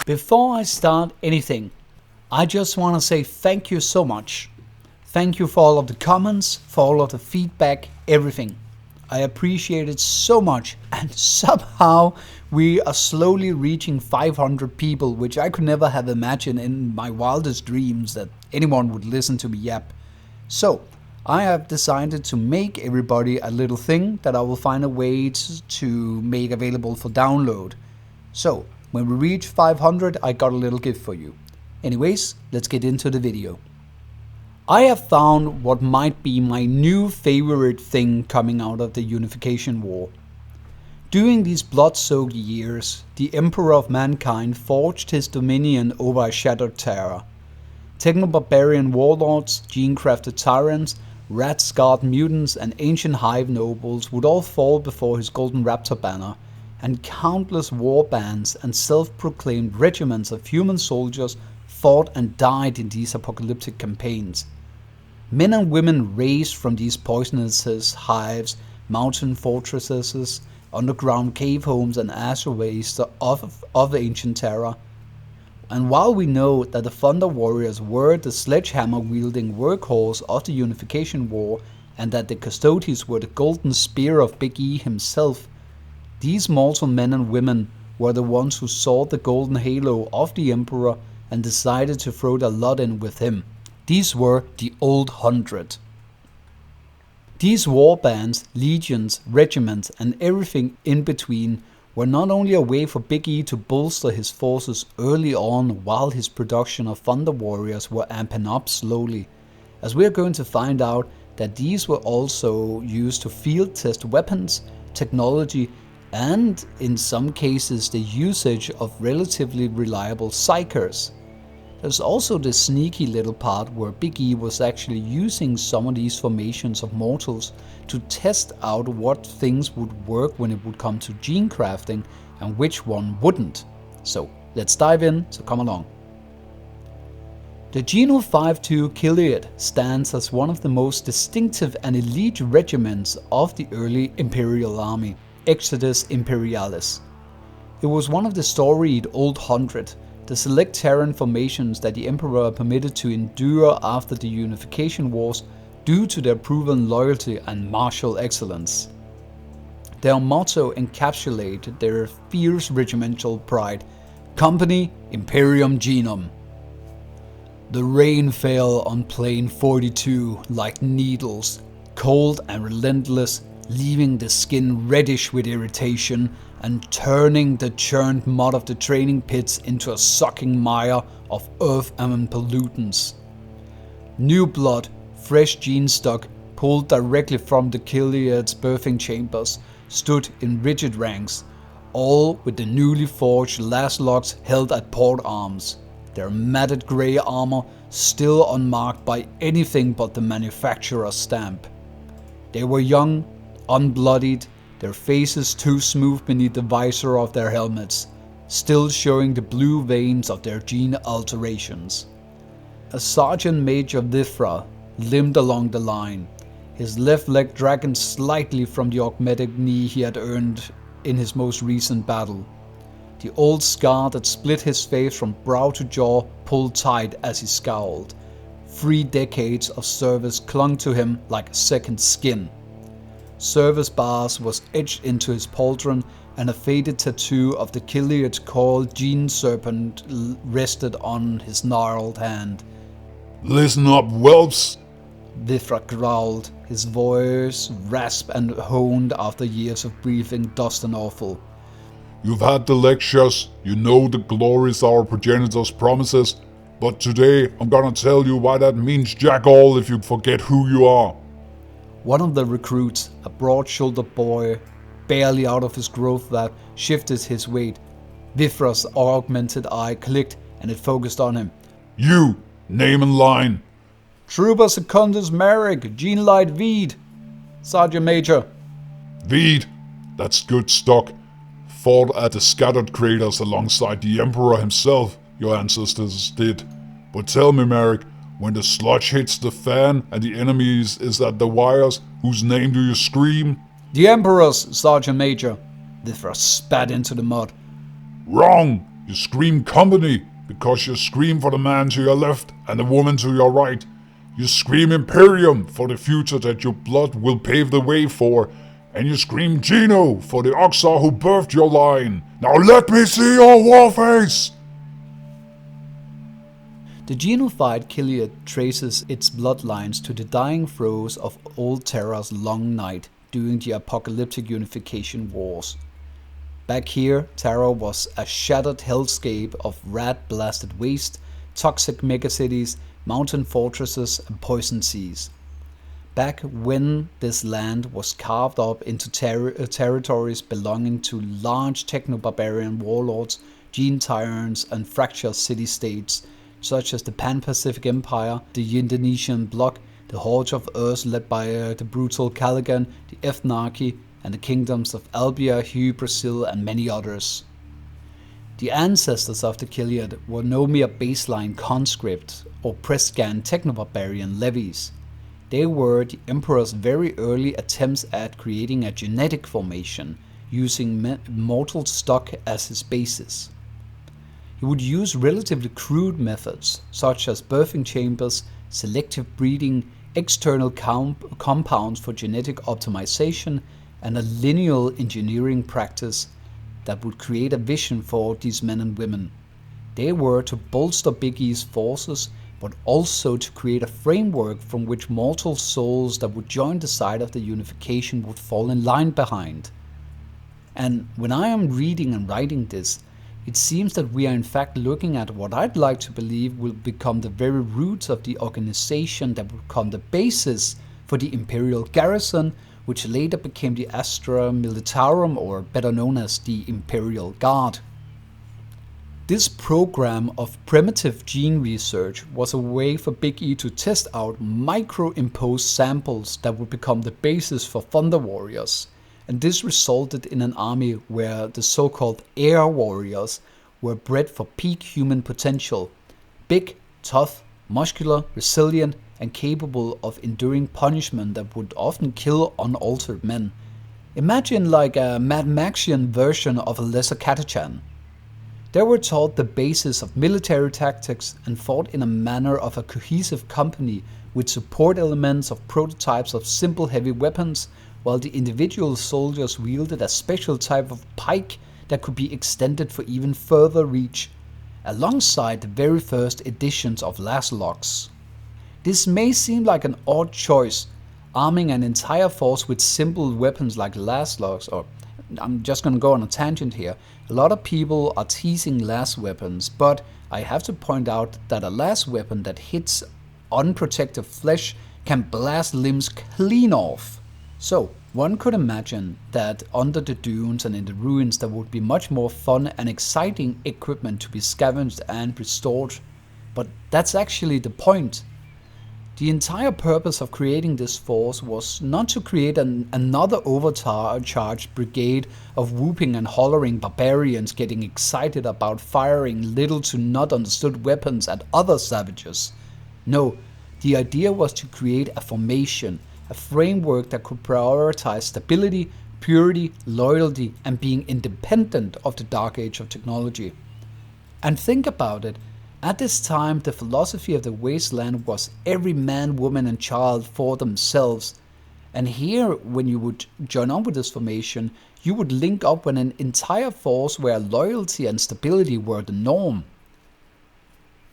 Before I start anything, I just want to say thank you so much. Thank you for all of the comments, for all of the feedback, everything. I appreciate it so much, and somehow we are slowly reaching 500 people, which I could never have imagined in my wildest dreams that anyone would listen to me yap. So, I have decided to make everybody a little thing that I will find a way to make available for download. So, when we reach 500, I got a little gift for you. Anyways, let's get into the video. I have found what might be my new favorite thing coming out of the Unification War. During these blood-soaked years, the Emperor of Mankind forged his dominion over a shattered terra. Techno-barbarian warlords, gene-crafted tyrants, rat-scarred mutants and ancient hive nobles would all fall before his golden raptor banner, and countless war bands and self-proclaimed regiments of human soldiers fought and died in these apocalyptic campaigns. Men and women raised from these poisonous hives, mountain fortresses, underground cave homes and ashways of the ancient terra. And while we know that the Thunder Warriors were the sledgehammer-wielding workhorse of the Unification War and that the Custodes were the golden spear of Big E himself, these mortal men and women were the ones who saw the golden halo of the Emperor and decided to throw their lot in with him. These were the Old 100. These war bands, legions, regiments and everything in between were not only a way for Big E to bolster his forces early on while his production of Thunder Warriors were amping up slowly, as we are going to find out that these were also used to field test weapons, technology and, in some cases, the usage of relatively reliable psykers. There's also this sneaky little part where Big E was actually using some of these formations of mortals to test out what things would work when it would come to gene crafting and which one wouldn't. So let's dive in, so come along. The Geno-Five-Two Chiliad stands as one of the most distinctive and elite regiments of the early Imperial Army, Exodus Imperialis. It was one of the storied Old 100, the select Terran formations that the Emperor permitted to endure after the Unification Wars due to their proven loyalty and martial excellence. Their motto encapsulated their fierce regimental pride: Company Imperium Genum. The rain fell on Plain 42 like needles, cold and relentless, leaving the skin reddish with irritation and turning the churned mud of the training pits into a sucking mire of earth and pollutants. New blood, fresh gene stock, pulled directly from the Chiliad's birthing chambers, stood in rigid ranks, all with the newly forged last locks held at port arms, their matted grey armor still unmarked by anything but the manufacturer's stamp. They were young, unbloodied, their faces too smooth beneath the visor of their helmets, still showing the blue veins of their gene alterations. A Sergeant Major Vifra limped along the line, his left leg dragging slightly from the augmetic knee he had earned in his most recent battle. The old scar that split his face from brow to jaw pulled tight as he scowled. 3 decades of service clung to him like a second skin. Service bars was etched into his pauldron, and a faded tattoo of the Chiliad called Gene Serpent rested on his gnarled hand. "Listen up, whelps," Vifra growled, his voice rasped and honed after years of breathing dust and offal. "You've had the lectures, you know the glories our progenitors promises, but today I'm gonna tell you why that means jack all if you forget who you are." One of the recruits, a broad-shouldered boy, barely out of his growth vat, shifted his weight. Vifra's augmented eye clicked and it focused on him. "You, name and line." "Trooper Secundus Merrick, Gene Light Veed, Sergeant Major." "Veed, that's good stock. Fought at the scattered craters alongside the Emperor himself, your ancestors did. But tell me, Merrick, when the sludge hits the fan and the enemies is at the wires, whose name do you scream?" "The Emperor's, Sergeant Major." Vifra spat into the mud. "Wrong! You scream company because you scream for the man to your left and the woman to your right. You scream Imperium for the future that your blood will pave the way for. And you scream Geno for the Oxar who birthed your line. Now let me see your war face! The Geno-Five-Two Chiliad traces its bloodlines to the dying throes of old Terra's long night during the apocalyptic Unification Wars. Back here, Terra was a shattered hellscape of rat-blasted waste, toxic megacities, mountain fortresses and poisoned seas. Back when this land was carved up into territories belonging to large techno-barbarian warlords, gene tyrants and fractured city-states such as the Pan-Pacific Empire, the Indonesian bloc, the Horde of Earth led by the brutal Caligan, the Ethnarchy, and the kingdoms of Albia, Hugh, Brazil, and many others. The ancestors of the Chiliad were no mere baseline conscript or press-scan techno-barbarian levies. They were the Emperor's very early attempts at creating a genetic formation, using mortal stock as his basis. He would use relatively crude methods, such as birthing chambers, selective breeding, external compounds for genetic optimization, and a lineal engineering practice that would create a vision for these men and women. They were to bolster Big E's forces, but also to create a framework from which mortal souls that would join the side of the unification would fall in line behind. And when I am reading and writing this, it seems that we are in fact looking at what I'd like to believe will become the very roots of the organization that will become the basis for the Imperial Garrison, which later became the Astra Militarum, or better known as the Imperial Guard. This program of primitive gene research was a way for Big E to test out micro-imposed samples that would become the basis for Thunder Warriors, and this resulted in an army where the so-called Air Warriors were bred for peak human potential, big, tough, muscular, resilient, and capable of enduring punishment that would often kill unaltered men. Imagine like a Mad Maxian version of a lesser Catachan. They were taught the basis of military tactics and fought in a manner of a cohesive company with support elements of prototypes of simple heavy weapons, while the individual soldiers wielded a special type of pike that could be extended for even further reach, alongside the very first editions of Laslogs. This may seem like an odd choice, arming an entire force with simple weapons like Laslogs, or I'm just gonna go on a tangent here. A lot of people are teasing las weapons, but I have to point out that a las weapon that hits unprotected flesh can blast limbs clean off. So, one could imagine that under the dunes and in the ruins there would be much more fun and exciting equipment to be scavenged and restored. But that's actually the point. The entire purpose of creating this force was not to create another overcharged brigade of whooping and hollering barbarians getting excited about firing little to not understood weapons at other savages. No, the idea was to create a formation, a framework that could prioritize stability, purity, loyalty, and being independent of the dark age of technology. And think about it. At this time, the philosophy of the wasteland was every man, woman, and child for themselves. And here, when you would join on with this formation, you would link up with an entire force where loyalty and stability were the norm.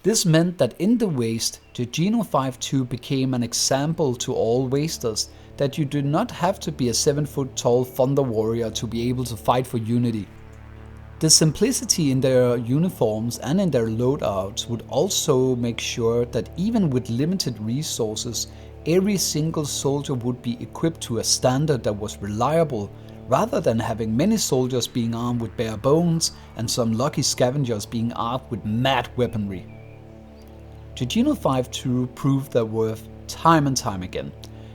This meant that in the waste, the Geno-Five-Two became an example to all wasters that you do not have to be a 7-foot tall Thunder Warrior to be able to fight for unity. The simplicity in their uniforms and in their loadouts would also make sure that even with limited resources, every single soldier would be equipped to a standard that was reliable, rather than having many soldiers being armed with bare bones and some lucky scavengers being armed with mad weaponry. The Geno-Five-Two proved their worth time and time again.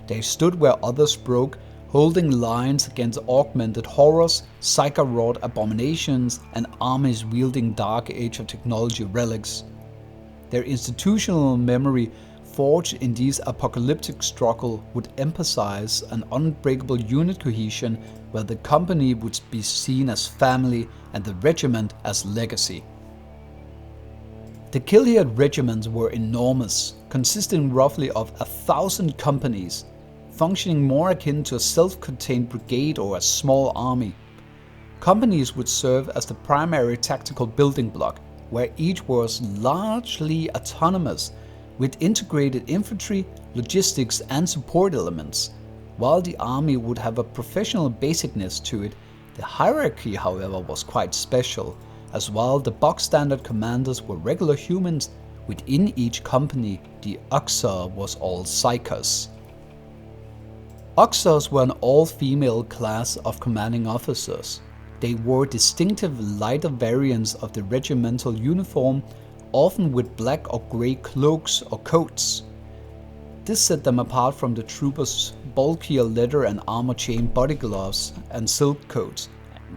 They stood where others broke, holding lines against augmented horrors, psyker-wrought abominations, and armies wielding dark age of technology relics. Their institutional memory, forged in these apocalyptic struggle, would emphasize an unbreakable unit cohesion where the company would be seen as family and the regiment as legacy. The Chiliad regiments were enormous, consisting roughly of 1,000 companies, functioning more akin to a self-contained brigade or a small army. Companies would serve as the primary tactical building block, where each was largely autonomous, with integrated infantry, logistics and support elements. While the army would have a professional basicness to it, the hierarchy, however, was quite special, as while the bog standard commanders were regular humans, within each company the Uxor was all psykers. Uxors were an all-female class of commanding officers. They wore distinctive lighter variants of the regimental uniform, often with black or grey cloaks or coats. This set them apart from the troopers' bulkier leather and armor chain body gloves and silk coats,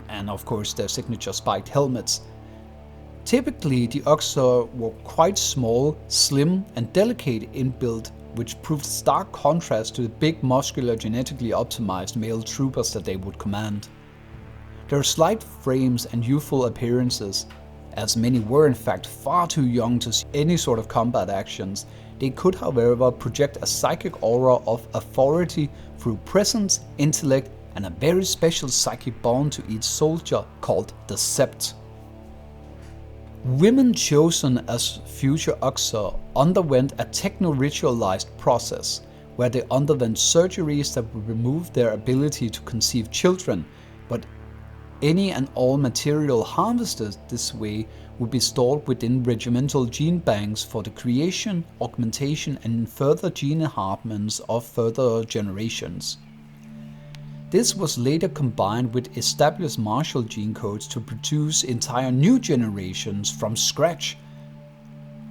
and of course their signature spiked helmets. Typically the Uxor were quite small, slim and delicate in build, which proved stark contrast to the big, muscular, genetically optimized male troopers that they would command. Their slight frames and youthful appearances, as many were in fact far too young to see any sort of combat actions, they could however project a psychic aura of authority through presence, intellect and a very special psychic bond to each soldier called the Sept. Women chosen as future Uxor underwent a techno-ritualized process, where they underwent surgeries that would remove their ability to conceive children, but any and all material harvested this way would be stored within regimental gene banks for the creation, augmentation and further gene enhancements of further generations. This was later combined with established martial gene codes to produce entire new generations from scratch,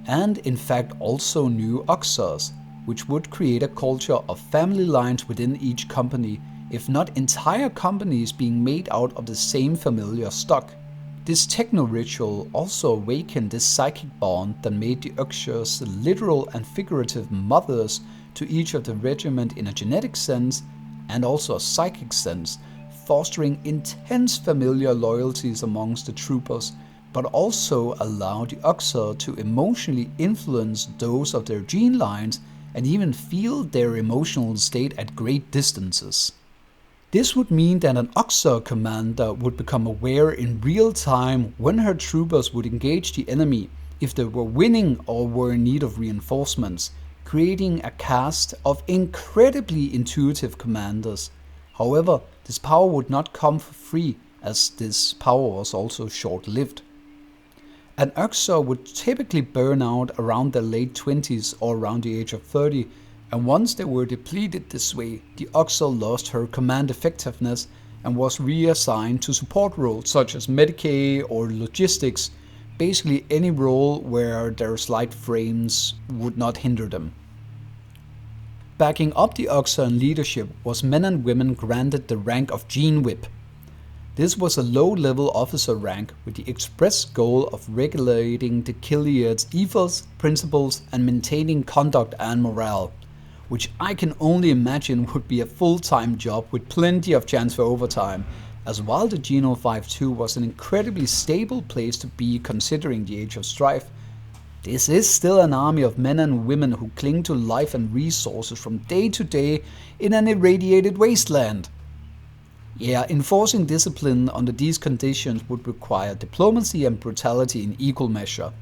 and in fact also new Uxors, which would create a culture of family lines within each company, if not entire companies being made out of the same familiar stock. This techno-ritual also awakened this psychic bond that made the Uxors literal and figurative mothers to each of the regiment in a genetic sense and also a psychic sense, fostering intense familiar loyalties amongst the troopers, but also allowed the Uxor to emotionally influence those of their gene lines and even feel their emotional state at great distances. This would mean that an Uxor commander would become aware in real time when her troopers would engage the enemy, if they were winning or were in need of reinforcements, creating a cast of incredibly intuitive commanders. However, this power would not come for free, as this power was also short-lived. An Uxor would typically burn out around their late 20s or around the age of 30, and once they were depleted this way, the Uxor lost her command effectiveness and was reassigned to support roles such as Medicae or logistics, basically any role where their slight frames would not hinder them. Backing up the Uxor in leadership was men and women granted the rank of Gene Whip. This was a low-level officer rank with the express goal of regulating the Chiliad's ethos, principles and maintaining conduct and morale, which I can only imagine would be a full-time job with plenty of chance for overtime, as while the Geno-Five-Two was an incredibly stable place to be considering the age of strife, this is still an army of men and women who cling to life and resources from day to day in an irradiated wasteland. Yeah, enforcing discipline under these conditions would require diplomacy and brutality in equal measure.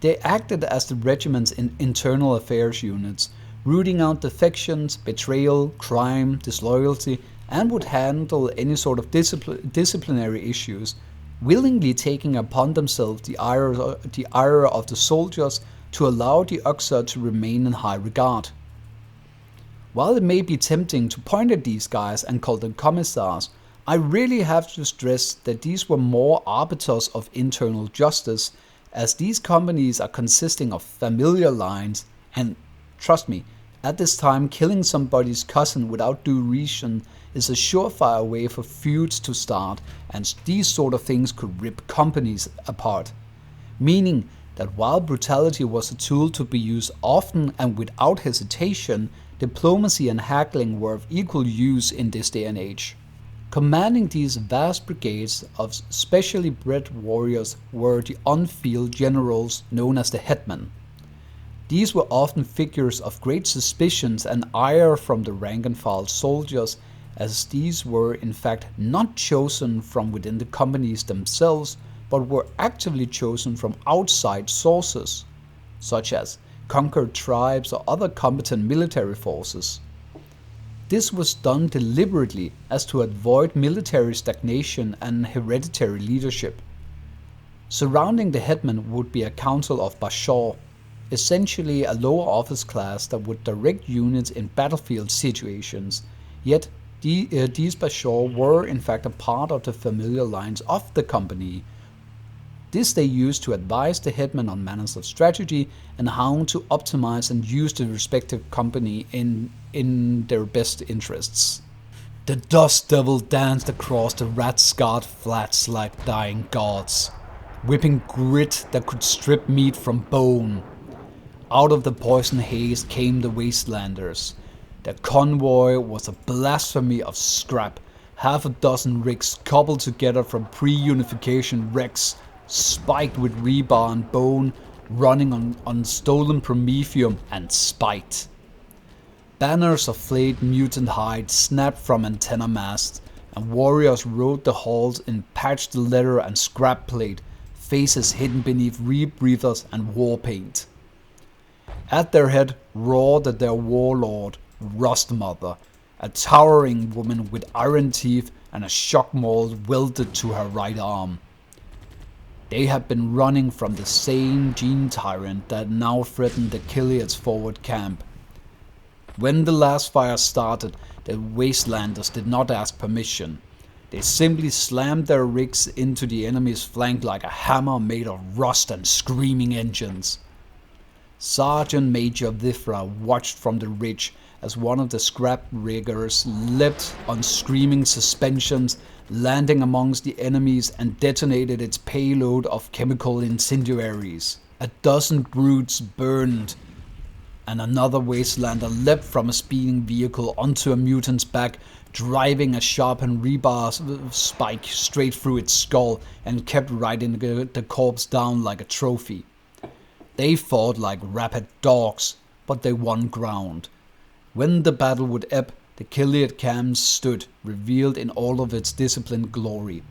They acted as the regiment's internal affairs units, rooting out defections, betrayal, crime, disloyalty, and would handle any sort of disciplinary issues, willingly taking upon themselves the ire of the soldiers to allow the Uxor to remain in high regard. While it may be tempting to point at these guys and call them commissars, I really have to stress that these were more arbiters of internal justice, as these companies are consisting of familiar lines, and trust me, at this time killing somebody's cousin without due reason is a surefire way for feuds to start, and these sort of things could rip companies apart. Meaning that while brutality was a tool to be used often and without hesitation, diplomacy and haggling were of equal use in this day and age. Commanding these vast brigades of specially bred warriors were the on-field generals known as the hetman. These were often figures of great suspicions and ire from the rank-and-file soldiers, as these were in fact not chosen from within the companies themselves, but were actively chosen from outside sources, such as conquered tribes or other competent military forces. This was done deliberately as to avoid military stagnation and hereditary leadership. Surrounding the hetman would be a council of bashaw, essentially a lower office class that would direct units in battlefield situations, yet these bashaw were in fact a part of the familiar lines of the company. This they used to advise the hetman on matters of strategy and how to optimize and use the respective company in their best interests. The dust devil danced across the rat-scarred flats like dying gods, whipping grit that could strip meat from bone. Out of the poison haze came the wastelanders. Their convoy was a blasphemy of scrap, half a dozen rigs cobbled together from pre-unification wrecks, spiked with rebar and bone, running on stolen promethium and spite. Banners of flayed mutant hide snapped from antenna masts, and warriors rode the halls in patched leather and scrap plate, faces hidden beneath rebreathers and war paint. At their head roared their warlord, Rustmother, a towering woman with iron teeth and a shock mold welded to her right arm. They had been running from the same gene tyrant that now threatened the Chiliad's forward camp. When the last fire started, the wastelanders did not ask permission. They simply slammed their rigs into the enemy's flank like a hammer made of rust and screaming engines. Sergeant Major Vifra watched from the ridge as one of the scrap riggers leapt on screaming suspensions, landing amongst the enemies and detonated its payload of chemical incendiaries. A dozen brutes burned, and another wastelander leapt from a speeding vehicle onto a mutant's back, driving a sharpened rebar spike straight through its skull, and kept riding the corpse down like a trophy. They fought like rabid dogs, but they won ground. When the battle would ebb, the Chiliad camp stood, revealed in all of its disciplined glory.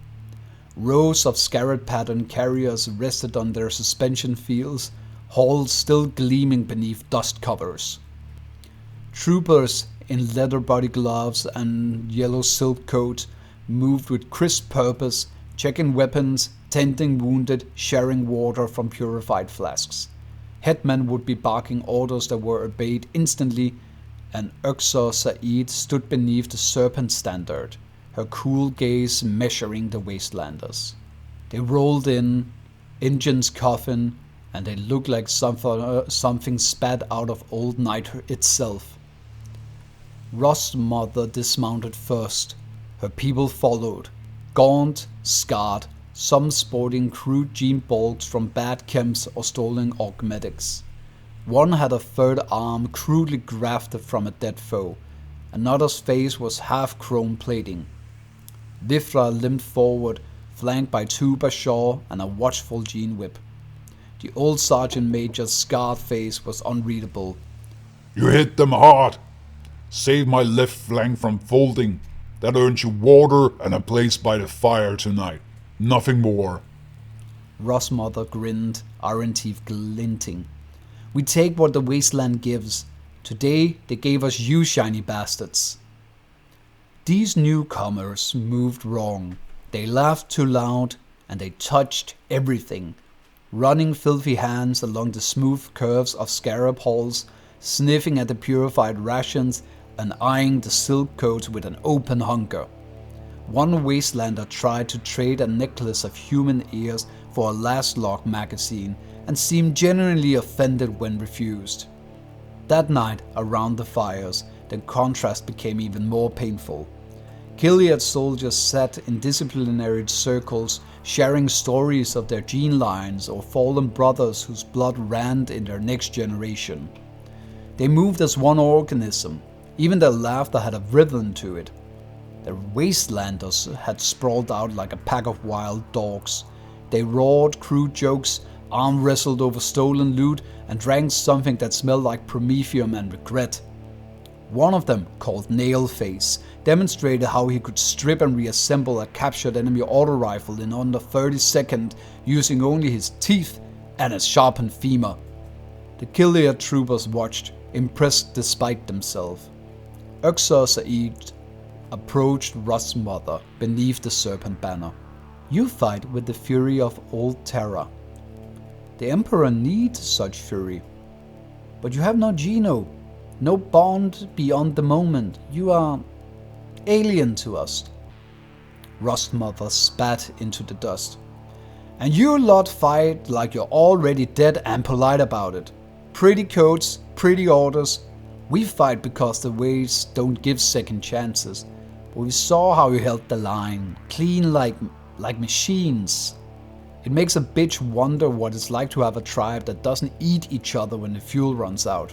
Rows of scarab-patterned carriers rested on their suspension fields, halls still gleaming beneath dust covers. Troopers in leather body gloves and yellow silk coats moved with crisp purpose, checking weapons, tending wounded, sharing water from purified flasks. Hetmen would be barking orders that were obeyed instantly, and Uxor Said stood beneath the serpent standard, her cool gaze measuring the wastelanders. They rolled in, engines coughing, and they looked like something spat out of old night itself. Rustmother dismounted first. Her people followed, gaunt, scarred, some sporting crude gene bolts from bad chems or stolen augmetics. One had a third arm crudely grafted from a dead foe. Another's face was half chrome plating. Vifra limped forward, flanked by two bashaw and a watchful gene whip. The old sergeant major's scarred face was unreadable. You hit them hard. Save my left flank from folding. That earns you water and a place by the fire tonight. Nothing more. Rustmother grinned, iron teeth glinting. We take what the wasteland gives. Today they gave us you shiny bastards. These newcomers moved wrong. They laughed too loud, and they touched everything. Running filthy hands along the smooth curves of scarab halls, sniffing at the purified rations, and eyeing the silk coats with an open hunger. One wastelander tried to trade a necklace of human ears for a last lock magazine, and seemed genuinely offended when refused. That night, around the fires, the contrast became even more painful. Chiliad soldiers sat in disciplinary circles, sharing stories of their gene lines or fallen brothers whose blood ran in their next generation. They moved as one organism. Even their laughter had a rhythm to it. The wastelanders had sprawled out like a pack of wild dogs. They roared crude jokes, arm wrestled over stolen loot, and drank something that smelled like promethium and regret. One of them, called Nailface, demonstrated how he could strip and reassemble a captured enemy auto rifle in under 30 seconds using only his teeth and a sharpened femur. The Chiliad troopers watched, impressed despite themselves. Uxor Said approached Rust's mother beneath the serpent banner. You fight with the fury of old terror. The Emperor needs such fury. But you have no Geno, no bond beyond the moment. You are alien to us. Rust's mother spat into the dust. And you lot fight like you're already dead and polite about it. Pretty codes, pretty orders. We fight because the ways don't give second chances. But we saw how you held the line, clean like machines. It makes a bitch wonder what it's like to have a tribe that doesn't eat each other when the fuel runs out.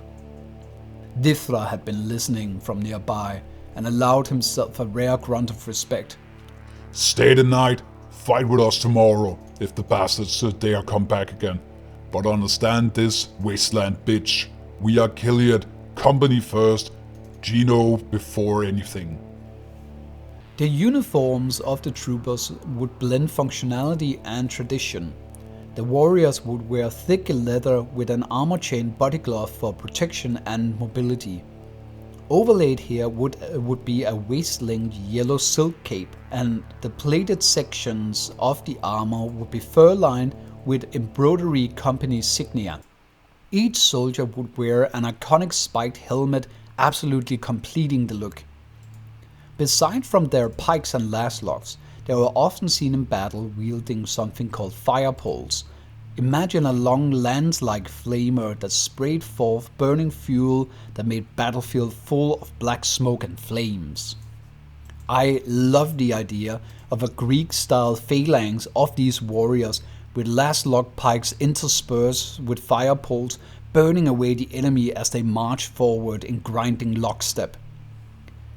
Dithra had been listening from nearby and allowed himself a rare grunt of respect. Stay the night, fight with us tomorrow, if the bastards dare come back again. But understand this, wasteland bitch. We are Chiliad, company first, Geno before anything. The uniforms of the troopers would blend functionality and tradition. The warriors would wear thick leather with an armor-chain body glove for protection and mobility. Overlaid here would be a waist-length yellow silk cape, and the plated sections of the armor would be fur-lined with embroidery company insignia. Each soldier would wear an iconic spiked helmet, absolutely completing the look. Beside from their pikes and lashlocks, they were often seen in battle wielding something called fire poles. Imagine a long lance-like flamer that sprayed forth burning fuel that made battlefield full of black smoke and flames. I love the idea of a Greek-style phalanx of these warriors with lashlock pikes interspersed with fire poles burning away the enemy as they marched forward in grinding lockstep.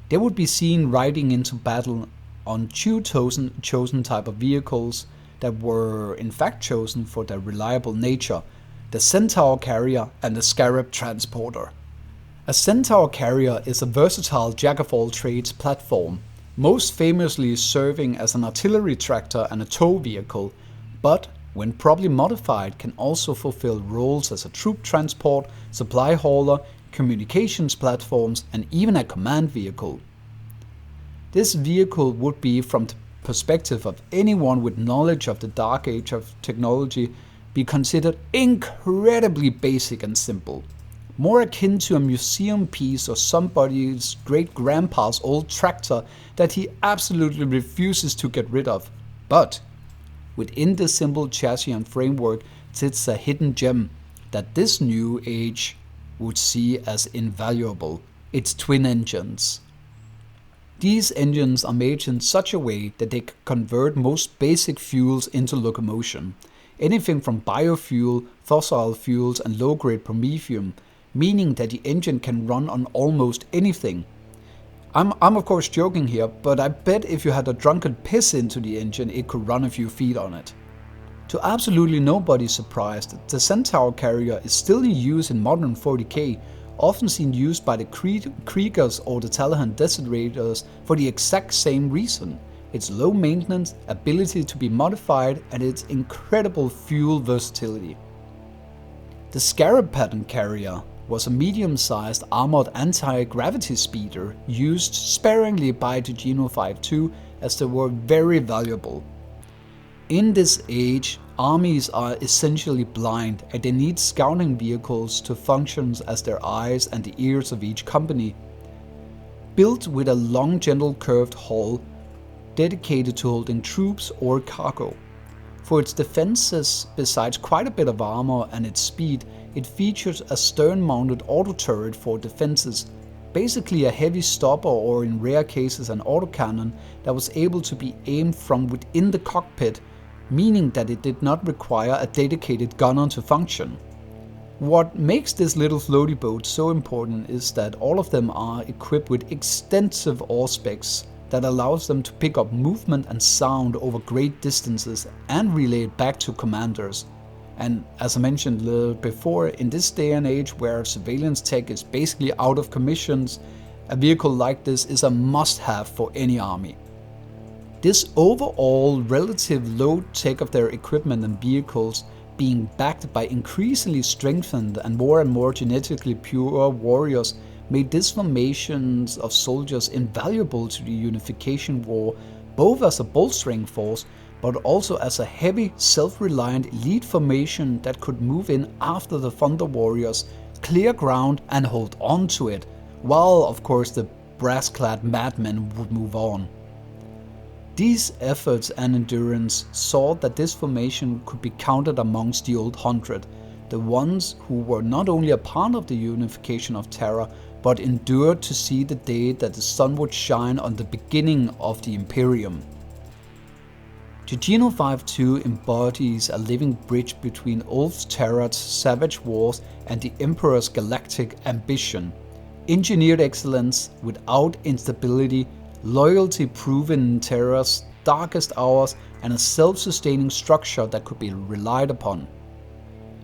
They would be seen riding into battle on two chosen type of vehicles that were in fact chosen for their reliable nature, the Centaur Carrier and the Scarab Transporter. A Centaur Carrier is a versatile jack-of-all-trades platform, most famously serving as an artillery tractor and a tow vehicle, but when properly modified can also fulfill roles as a troop transport, supply hauler, communications platforms, and even a command vehicle. This vehicle would be, from the perspective of anyone with knowledge of the dark age of technology, be considered incredibly basic and simple. More akin to a museum piece or somebody's great-grandpa's old tractor that he absolutely refuses to get rid of. But within this simple chassis and framework sits a hidden gem that this new age would see as invaluable: its twin engines. These engines are made in such a way that they can convert most basic fuels into locomotion, anything from biofuel, fossil fuels and low-grade promethium, meaning that the engine can run on almost anything. I'm of course joking here, but I bet if you had a drunken piss into the engine, it could run a few feet on it. To absolutely nobody's surprise, the Centaur Carrier is still in use in modern 40k, often seen used by the Kriegers or the Talahan Desert Raiders for the exact same reason: its low maintenance, ability to be modified, and its incredible fuel versatility. The Scarab Pattern Carrier was a medium-sized armored anti-gravity speeder used sparingly by the Geno-Five-Two as they were very valuable. In this age, armies are essentially blind and they need scouting vehicles to function as their eyes and the ears of each company. Built with a long, gentle curved hull dedicated to holding troops or cargo. For its defenses, besides quite a bit of armor and its speed, it features a stern-mounted auto-turret for defenses, basically a heavy stopper or in rare cases an autocannon that was able to be aimed from within the cockpit, meaning that it did not require a dedicated gunner to function. What makes this little floaty boat so important is that all of them are equipped with extensive auspex, that allows them to pick up movement and sound over great distances and relay it back to commanders. And as I mentioned a little before, in this day and age where surveillance tech is basically out of commissions, a vehicle like this is a must-have for any army. This overall relative low tech of their equipment and vehicles being backed by increasingly strengthened and more genetically pure warriors made these formations of soldiers invaluable to the Unification War, both as a bolstering force but also as a heavy, self-reliant elite formation that could move in after the Thunder Warriors, clear ground and hold on to it, while of course the brass-clad madmen would move on. These efforts and endurance saw that this formation could be counted amongst the Old 100, the ones who were not only a part of the unification of Terra, but endured to see the day that the sun would shine on the beginning of the Imperium. The Geno-Five-Two embodies a living bridge between old Terra's savage wars and the Emperor's galactic ambition. Engineered excellence without instability, loyalty proven in Terra's darkest hours, and a self-sustaining structure that could be relied upon.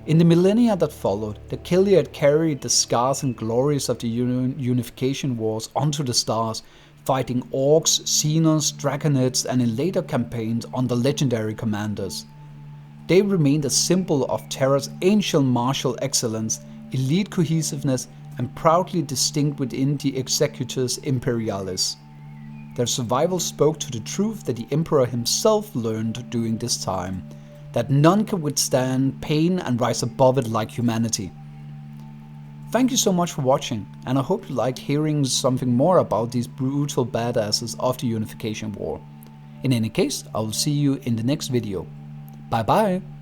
In the millennia that followed, the Chiliad carried the scars and glories of the Unification Wars onto the stars, fighting orcs, xenos, dragonets, and in later campaigns under legendary commanders. They remained a symbol of Terra's ancient martial excellence, elite cohesiveness, and proudly distinct within the Executus Imperialis. Their survival spoke to the truth that the Emperor himself learned during this time, that none can withstand pain and rise above it like humanity. Thank you so much for watching, and I hope you liked hearing something more about these brutal badasses of the Unification War. In any case, I will see you in the next video. Bye bye!